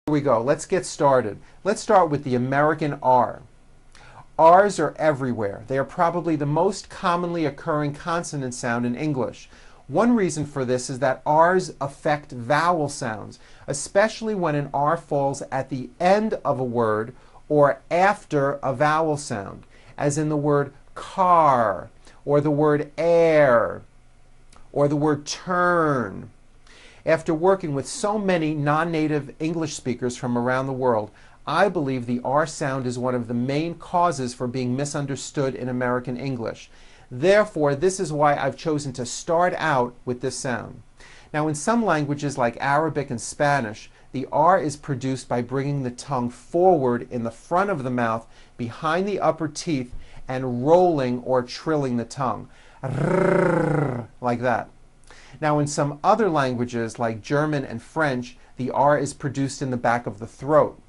Here we go. Let's get started. Let's start with the American R. R's are everywhere. They are probably the most commonly occurring consonant sound in English. One reason for this is that R's affect vowel sounds, especially when an R falls at the end of a word or after a vowel sound, as in the word car, or the word air, or the word turn. After working with so many non-native English speakers from around the world, I believe the R sound is one of the main causes for being misunderstood in American English. Therefore, this is why I've chosen to start out with this sound. Now, in some languages like Arabic and Spanish, the R is produced by bringing the tongue forward in the front of the mouth, behind the upper teeth, and rolling or trilling the tongue. Like that. Now, in some other languages, like German and French, the R is produced in the back of the throat.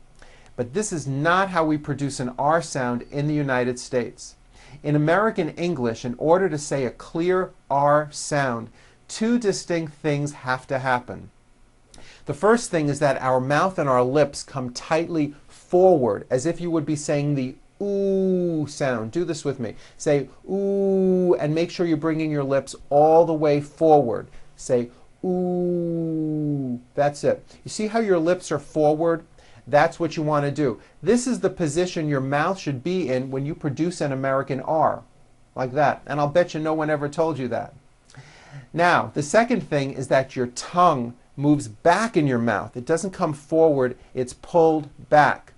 But this is not how we produce an R sound in the United States. In American English, in order to say a clear R sound, two distinct things have to happen. The first thing is that our mouth and our lips come tightly forward, as if you would be saying the ooh sound. Do this with me. Say ooh, and make sure you're bringing your lips all the way forward. Say ooh. That's it. You see how your lips are forward? That's what you want to do. This is the position your mouth should be in when you produce an American R. Like that. And I'll bet you no one ever told you that. Now, the second thing is that your tongue moves back in your mouth. It doesn't come forward, it's pulled back.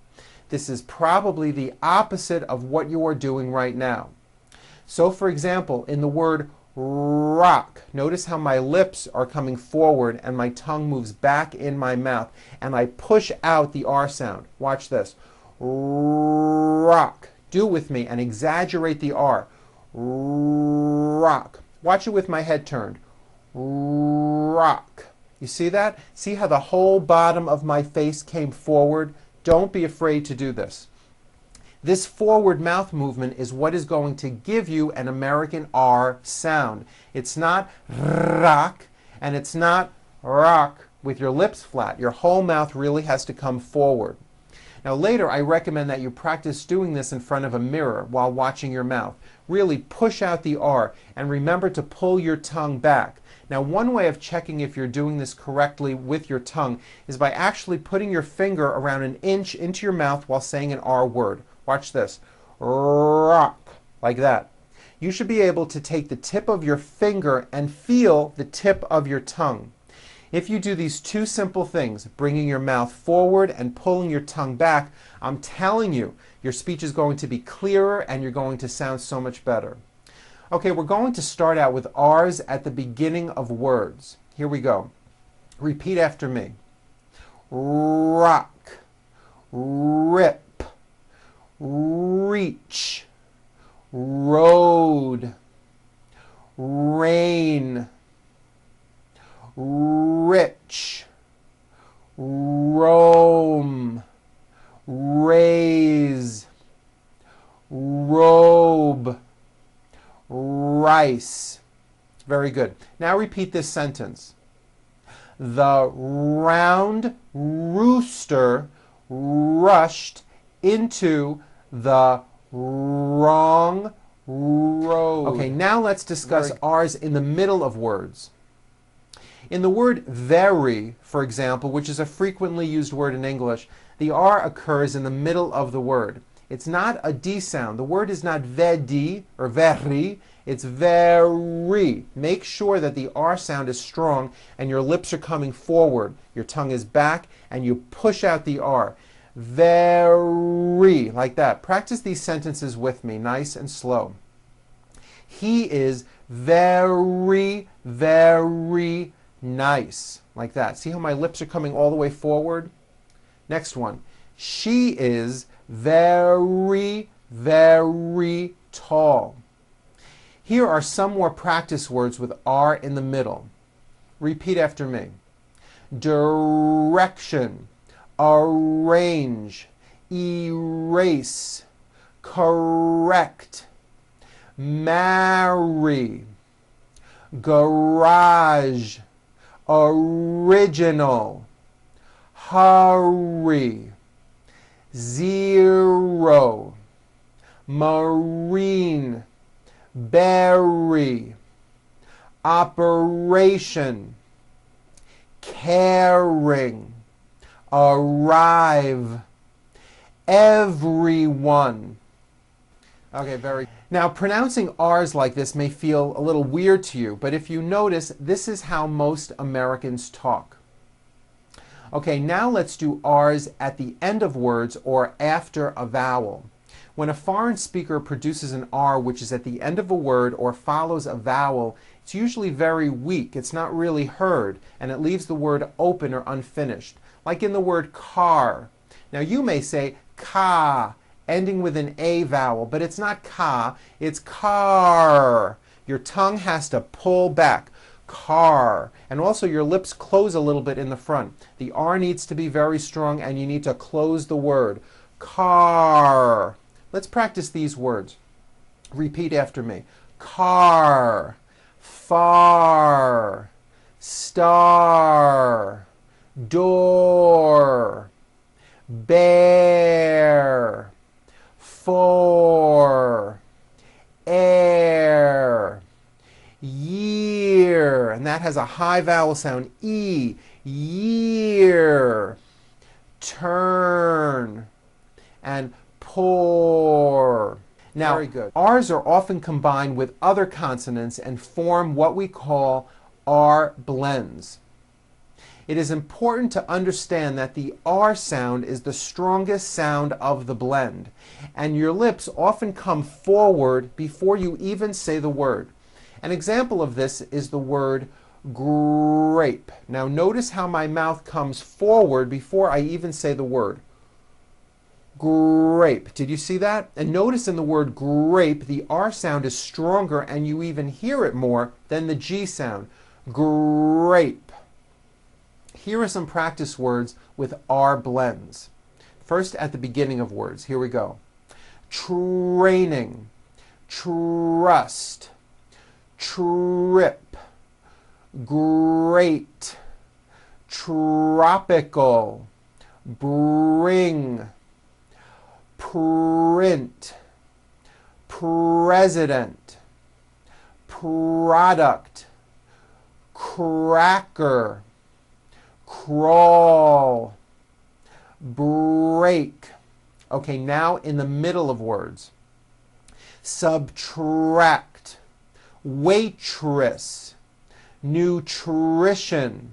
This is probably the opposite of what you are doing right now. So, for example, in the word rock, notice how my lips are coming forward and my tongue moves back in my mouth, and I push out the R sound. Watch this. Rock. Do it with me and exaggerate the R. Rock. Watch it with my head turned. Rock. You see that? See how the whole bottom of my face came forward? Don't be afraid to do this. This forward mouth movement is what is going to give you an American R sound. It's not rock, and it's not rock with your lips flat. Your whole mouth really has to come forward. Now later, I recommend that you practice doing this in front of a mirror while watching your mouth. Really push out the R, and remember to pull your tongue back. Now, one way of checking if you're doing this correctly with your tongue is by actually putting your finger around an inch into your mouth while saying an R word. Watch this. Rock. Like that. You should be able to take the tip of your finger and feel the tip of your tongue. If you do these two simple things, bringing your mouth forward and pulling your tongue back, I'm telling you, your speech is going to be clearer and you're going to sound so much better. Okay, we're going to start out with R's at the beginning of words. Here we go. Repeat after me. Rock, rip, reach, road, rain, rich, roam, raise, robe, rice. Very good. Now repeat this sentence. The round rooster rushed into the wrong road. Okay, now let's discuss R's in the middle of words. In the word very, for example, which is a frequently used word in English, the R occurs in the middle of the word. It's not a D sound. The word is not vedi or very, it's very. Make sure that the R sound is strong and your lips are coming forward. Your tongue is back and you push out the R. Very, like that. Practice these sentences with me, nice and slow. He is very, very nice. Like that. See how my lips are coming all the way forward? Next one. She is very, very tall. Here are some more practice words with R in the middle. Repeat after me. Direction, arrange, erase, correct, marry, garage, original, hurry, zero, marine, berry, operation, caring, arrive, everyone. Okay, very. Now, pronouncing R's like this may feel a little weird to you, but if you notice, this is how most Americans talk. Okay, now let's do R's at the end of words or after a vowel. When a foreign speaker produces an R which is at the end of a word or follows a vowel, it's usually very weak. It's not really heard, and it leaves the word open or unfinished. Like in the word car. Now you may say ka, ending with an A vowel, but it's not ka, it's car. Your tongue has to pull back. Car. And also your lips close a little bit in the front. The R needs to be very strong and you need to close the word. Car. Let's practice these words. Repeat after me. Car. Far. Star. Door. Bear. For. Air. Year, and that has a high vowel sound, E, year, turn, and pour. Now, very good. R's are often combined with other consonants and form what we call R blends. It is important to understand that the R sound is the strongest sound of the blend, and your lips often come forward before you even say the word. An example of this is the word grape. Now notice how my mouth comes forward before I even say the word. Grape. Did you see that? And notice in the word grape, the R sound is stronger and you even hear it more than the G sound. Grape. Here are some practice words with R blends. First at the beginning of words. Here we go. Training. Trust. Trip, great, tropical, bring, print, president, product, cracker, crawl, break. Okay, now in the middle of words. Subtract, waitress, nutrition,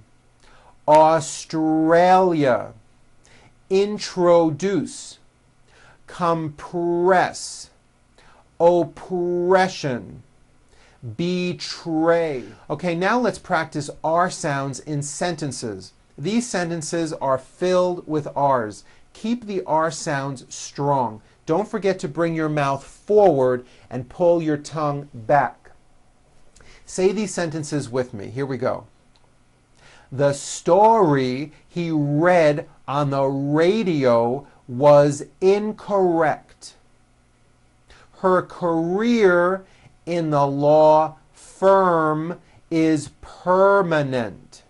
Australia, introduce, compress, oppression, betray. Okay, now let's practice R sounds in sentences. These sentences are filled with R's. Keep the R sounds strong. Don't forget to bring your mouth forward and pull your tongue back. Say these sentences with me. Here we go. The story he read on the radio was incorrect. Her career in the law firm is permanent.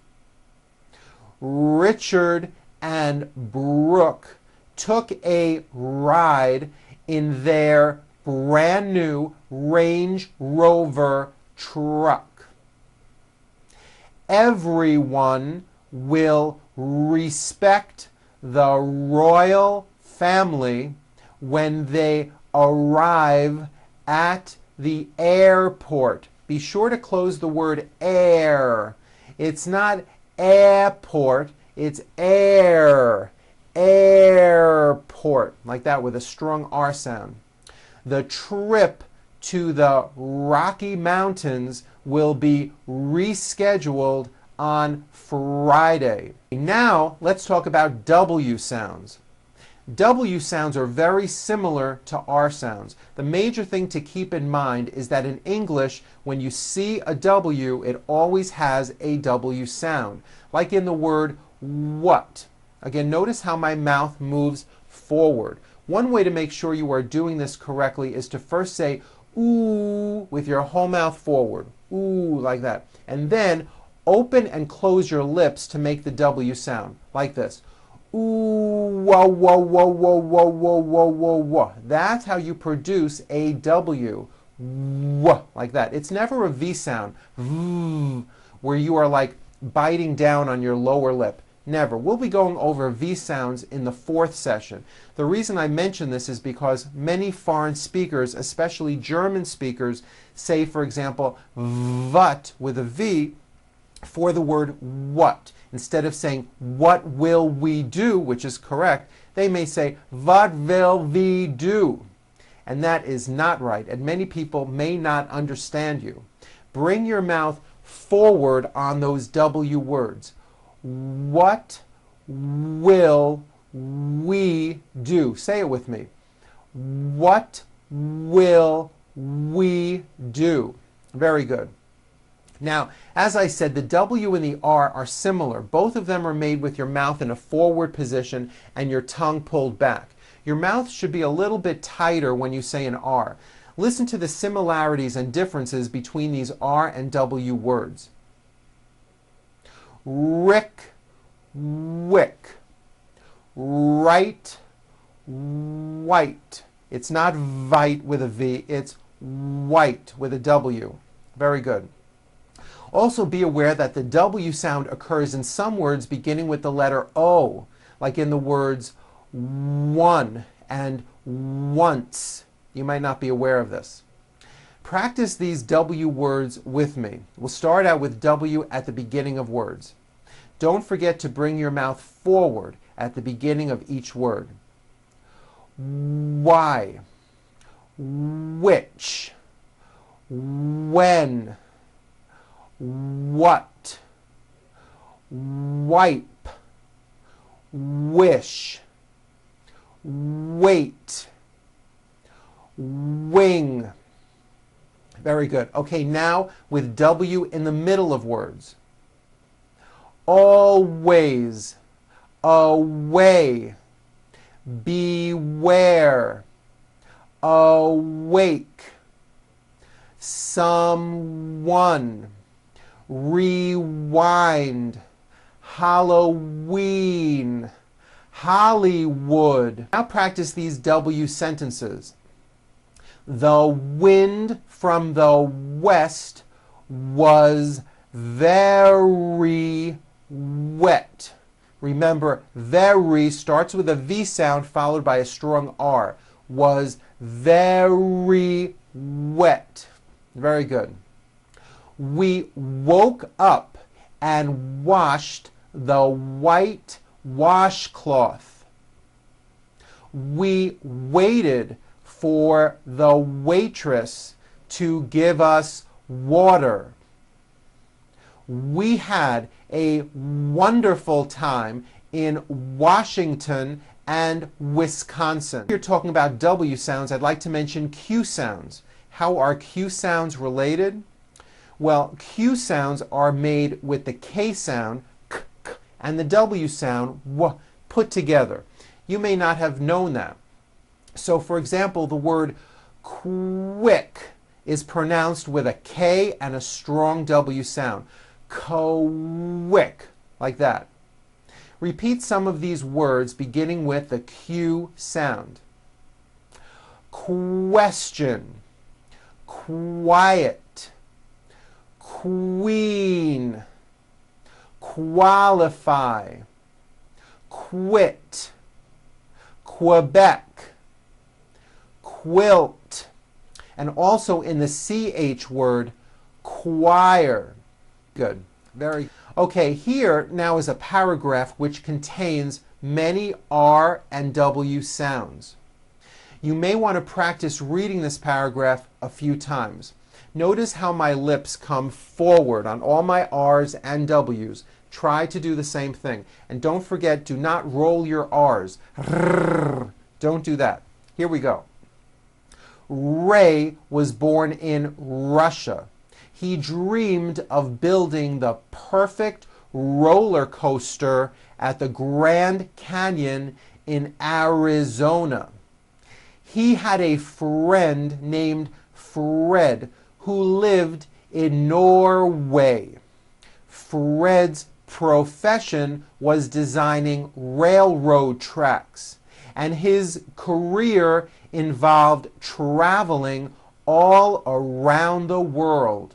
Richard and Brooke took a ride in their brand new Range Rover truck. Everyone will respect the royal family when they arrive at the airport. Be sure to close the word air. It's not airport, it's air. Airport. Like that with a strong R sound. The trip to the Rocky Mountains will be rescheduled on Friday. Now let's talk about W sounds. W sounds are very similar to R sounds. The major thing to keep in mind is that in English, when you see a W, it always has a W sound. Like in the word what. Again, notice how my mouth moves forward. One way to make sure you are doing this correctly is to first say ooh with your whole mouth forward. Ooh, like that. And then open and close your lips to make the W sound, like this. Ooh, whoa, whoa, whoa, whoa, whoa, whoa, whoa, whoa, whoa. That's how you produce a W. Whoa, like that. It's never a V sound, where you are like biting down on your lower lip. Never. We'll be going over V sounds in the 4th session. The reason I mention this is because many foreign speakers, especially German speakers, say, for example, phat with a V for the word what. Instead of saying, what will we do, which is correct, they may say, what will we do? And that is not right, and many people may not understand you. Bring your mouth forward on those W words. What will we do? Say it with me. What will we do? Very good. Now, as I said, the W and the R are similar. Both of them are made with your mouth in a forward position and your tongue pulled back. Your mouth should be a little bit tighter when you say an R. Listen to the similarities and differences between these R and W words. Rick, wick. Right, white. It's not vite with a V, it's white with a W. Very good. Also be aware that the W sound occurs in some words beginning with the letter O, like in the words one and once. You might not be aware of this. Practice these W words with me. We'll start out with W at the beginning of words. Don't forget to bring your mouth forward at the beginning of each word. Why, which, when, what, wipe, wish, wait, wing. Very good. Okay, now with W in the middle of words. Always, away, beware, awake, someone, rewind, Halloween, Hollywood. Now practice these W sentences. The wind from the west was very wet. Remember, very starts with a V sound followed by a strong R. Was very wet. Very good. We woke up and washed the white washcloth. We waited for the waitress to give us water. We had a wonderful time in Washington and Wisconsin. You're talking about W sounds. I'd like to mention Q sounds. How are Q sounds related? Well, Q sounds are made with the K sound, k, k, and the W sound, w, put together. You may not have known that. So, for example, the word quick is pronounced with a K and a strong W sound. Quick, like that. Repeat some of these words beginning with the Q sound. Question, quiet, queen, qualify, quit, Quebec, quilt, and also in the CH word, choir. Good. Very. Okay, here now is a paragraph which contains many R and W sounds. You may want to practice reading this paragraph a few times. Notice how my lips come forward on all my R's and W's. Try to do the same thing. And don't forget, do not roll your R's. Don't do that. Here we go. Ray was born in Russia. He dreamed of building the perfect roller coaster at the Grand Canyon in Arizona. He had a friend named Fred who lived in Norway. Fred's profession was designing railroad tracks, and his career involved traveling all around the world.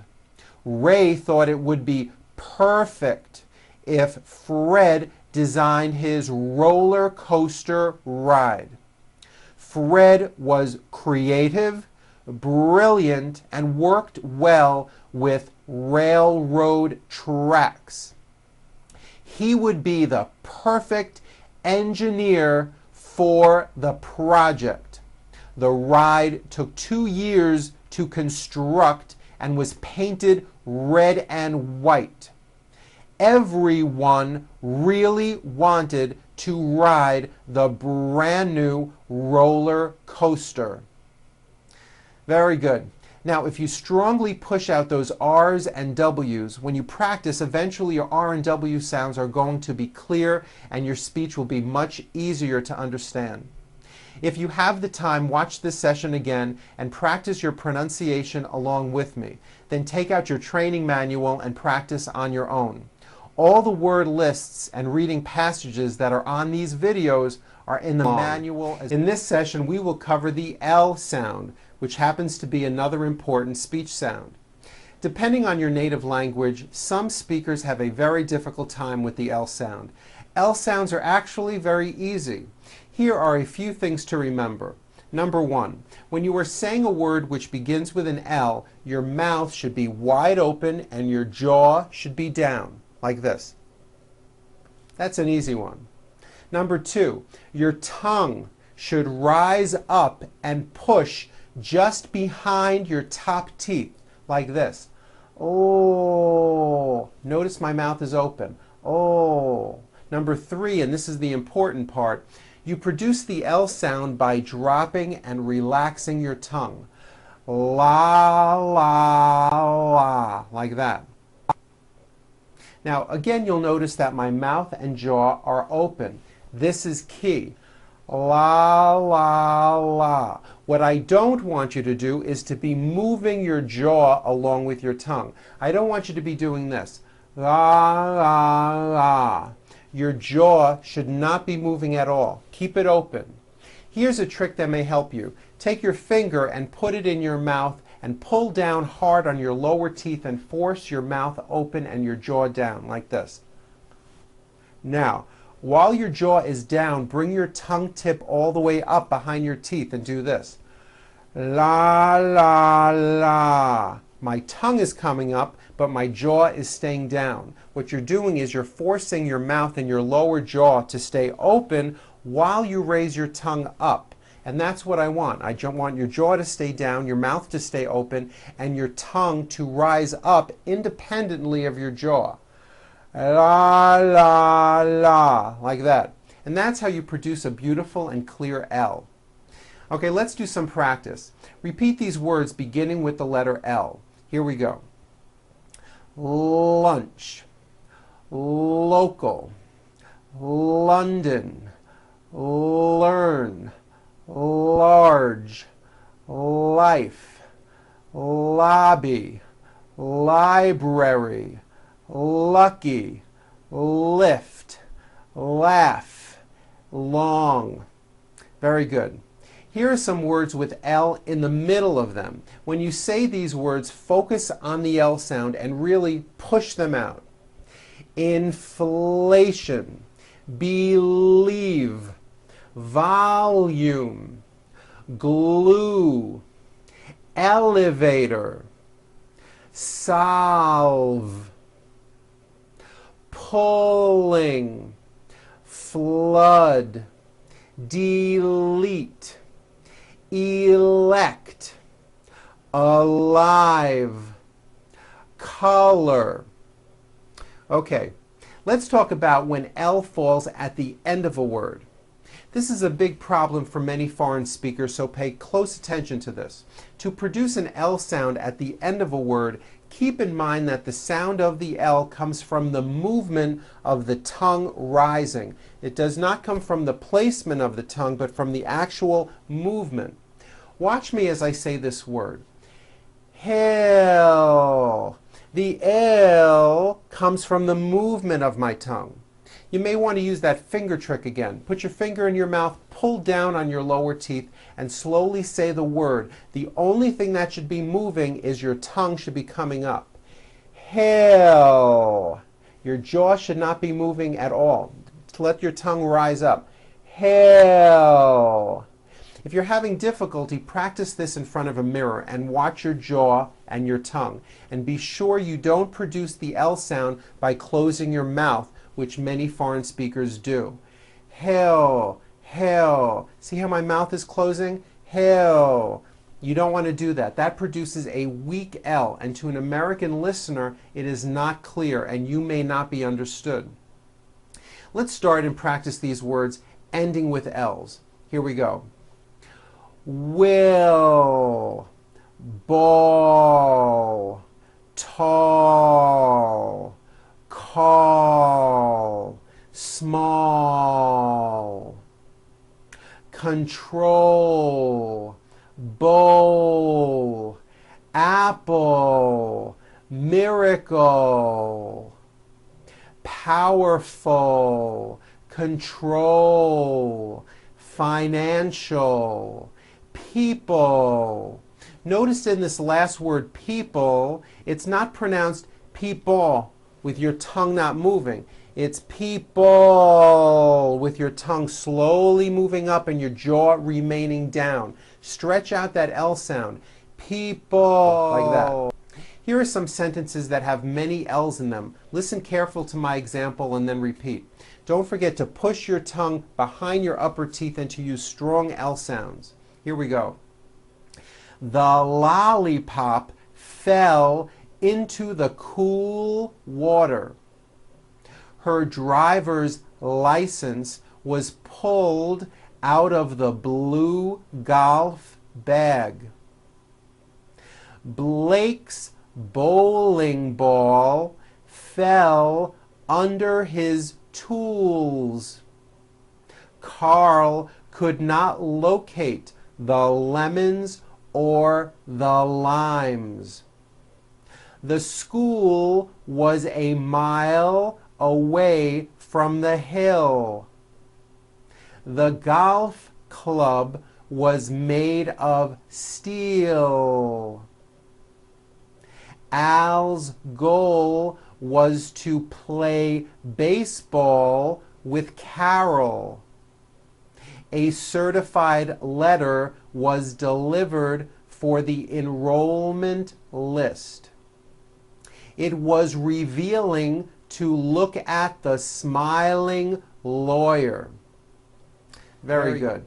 Ray thought it would be perfect if Fred designed his roller coaster ride. Fred was creative, brilliant, and worked well with railroad tracks. He would be the perfect engineer for the project. The ride took 2 years to construct and was painted red and white. Everyone really wanted to ride the brand new roller coaster. Very good. Now, if you strongly push out those R's and W's, when you practice, eventually your R and W sounds are going to be clear and your speech will be much easier to understand. If you have the time, watch this session again and practice your pronunciation along with me. Then take out your training manual and practice on your own. All the word lists and reading passages that are on these videos are in the manual. In this session, we will cover the L sound, which happens to be another important speech sound. Depending on your native language, some speakers have a very difficult time with the L sound. L sounds are actually very easy. Here are a few things to remember. Number one, when you are saying a word which begins with an L, your mouth should be wide open and your jaw should be down, like this. That's an easy one. Number two, your tongue should rise up and push just behind your top teeth, like this. Oh, notice my mouth is open. Oh. Number three, and this is the important part, you produce the L sound by dropping and relaxing your tongue. La, la, la, like that. Now, again, you'll notice that my mouth and jaw are open. This is key. La, la, la. What I don't want you to do is to be moving your jaw along with your tongue. I don't want you to be doing this. La, la, la. Your jaw should not be moving at all. Keep it open. Here's a trick that may help you. Take your finger and put it in your mouth and pull down hard on your lower teeth and force your mouth open and your jaw down, like this. Now, while your jaw is down, bring your tongue tip all the way up behind your teeth and do this. La, la, la. My tongue is coming up, but my jaw is staying down. What you're doing is you're forcing your mouth and your lower jaw to stay open while you raise your tongue up. And that's what I want. I want your jaw to stay down, your mouth to stay open, and your tongue to rise up independently of your jaw. La, la, la, like that. And that's how you produce a beautiful and clear L. Okay, let's do some practice. Repeat these words beginning with the letter L. Here we go. Lunch, local, London, learn, large, life, lobby, library, lucky, lift, laugh, long. Very good. Here are some words with L in the middle of them. When you say these words, focus on the L sound and really push them out. Inflation, believe, volume, glue, elevator, solve, pulling, flood, delete, elect, alive, color. Okay, let's talk about when L falls at the end of a word. This is a big problem for many foreign speakers, so pay close attention to this. To produce an L sound at the end of a word, keep in mind that the sound of the L comes from the movement of the tongue rising. It does not come from the placement of the tongue, but from the actual movement. Watch me as I say this word. Hill, The L comes from the movement of my tongue. You may want to use that finger trick again. Put your finger in your mouth, pull down on your lower teeth, and slowly say the word. The only thing that should be moving is your tongue should be coming up. Hell. Your jaw should not be moving at all. To let your tongue rise up. Hell. If you're having difficulty, practice this in front of a mirror and watch your jaw and your tongue. And be sure you don't produce the L sound by closing your mouth, which many foreign speakers do. Hell, hell. See how my mouth is closing? Hell. You don't want to do that. That produces a weak L, and to an American listener, it is not clear, and you may not be understood. Let's start and practice these words ending with L's. Here we go. Will, ball, tall, call, small, control, bowl, apple, miracle, powerful, control, financial, people. Notice in this last word, people, it's not pronounced people with your tongue not moving. It's people with your tongue slowly moving up and your jaw remaining down. Stretch out that L sound. People, like that. Here are some sentences that have many L's in them. Listen careful to my example and then repeat. Don't forget to push your tongue behind your upper teeth and to use strong L sounds. Here we go. The lollipop fell into the cool water. Her driver's license was pulled out of the blue golf bag. Blake's bowling ball fell under his tools. Carl could not locate the lemons or the limes. The school was a mile away from the hill. The golf club was made of steel. Al's goal was to play baseball with Carol. A certified letter was delivered for the enrollment list. It was revealing to look at the smiling lawyer. Very good.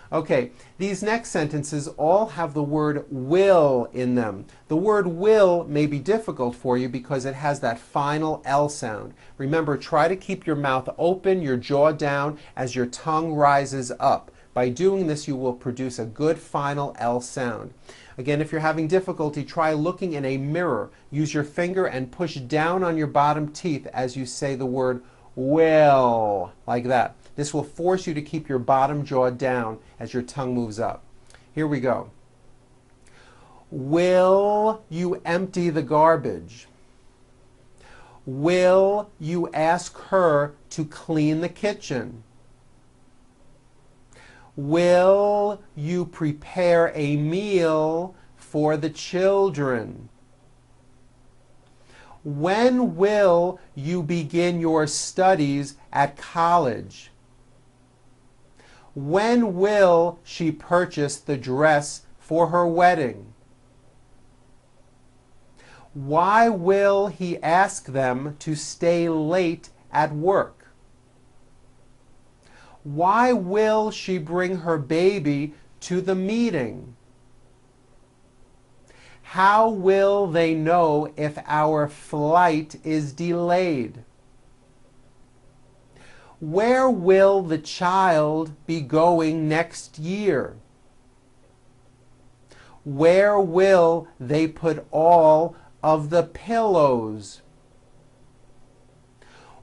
Okay, these next sentences all have the word will in them. The word will may be difficult for you because it has that final L sound. Remember, try to keep your mouth open, your jaw down as your tongue rises up. By doing this, you will produce a good final L sound. Again, if you're having difficulty, try looking in a mirror. Use your finger and push down on your bottom teeth as you say the word will, like that. This will force you to keep your bottom jaw down as your tongue moves up. Here we go. Will you empty the garbage? Will you ask her to clean the kitchen? Will you prepare a meal for the children? When will you begin your studies at college? When will she purchase the dress for her wedding? Why will he ask them to stay late at work? Why will she bring her baby to the meeting? How will they know if our flight is delayed? Where will the child be going next year? Where will they put all of the pillows?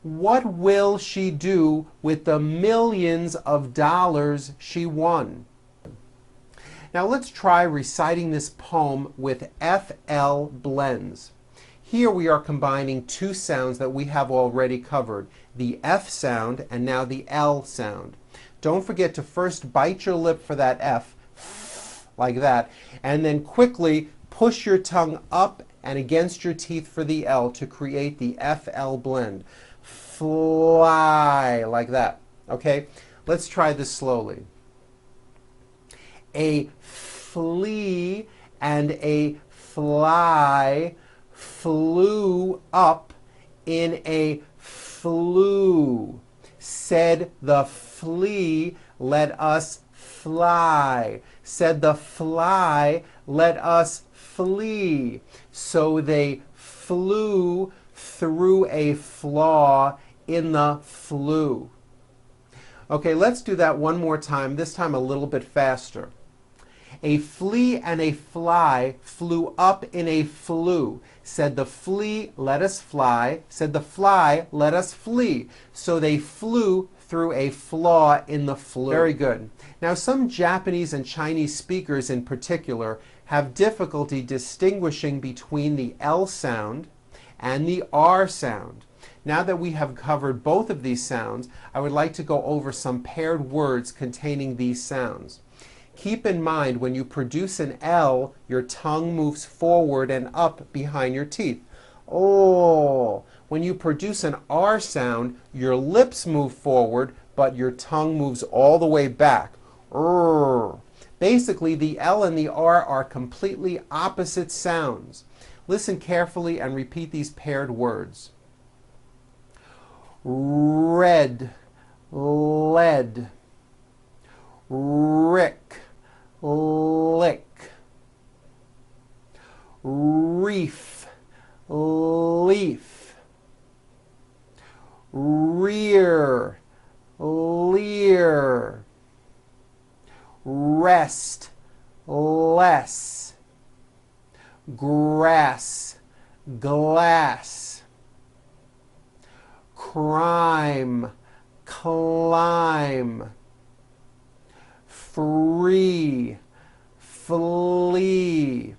What will she do with the millions of dollars she won? Now let's try reciting this poem with FL blends. Here we are combining two sounds that we have already covered, the F sound and now the L sound. Don't forget to first bite your lip for that F, like that, and then quickly push your tongue up and against your teeth for the L to create the FL blend. Fly, like that. Okay? Let's try this slowly. A flea and a fly flew up in a flue. Said the flea, let us fly. Said the fly, let us flee. So they flew through a flaw in the flue. Okay, let's do that one more time, this time a little bit faster. A flea and a fly flew up in a flue. Said the flea, let us fly. Said the fly, let us flee. So they flew through a flaw in the flue. Very good. Now, some Japanese and Chinese speakers in particular have difficulty distinguishing between the L sound and the R sound. Now that we have covered both of these sounds, I would like to go over some paired words containing these sounds. Keep in mind, when you produce an L, your tongue moves forward and up behind your teeth. Oh. When you produce an R sound, your lips move forward, but your tongue moves all the way back. Basically, the L and the R are completely opposite sounds. Listen carefully and repeat these paired words. Red, lead, rick, lick, reef, leaf, rear, leer, rest, less, grass, glass, crime, climb, free, flee.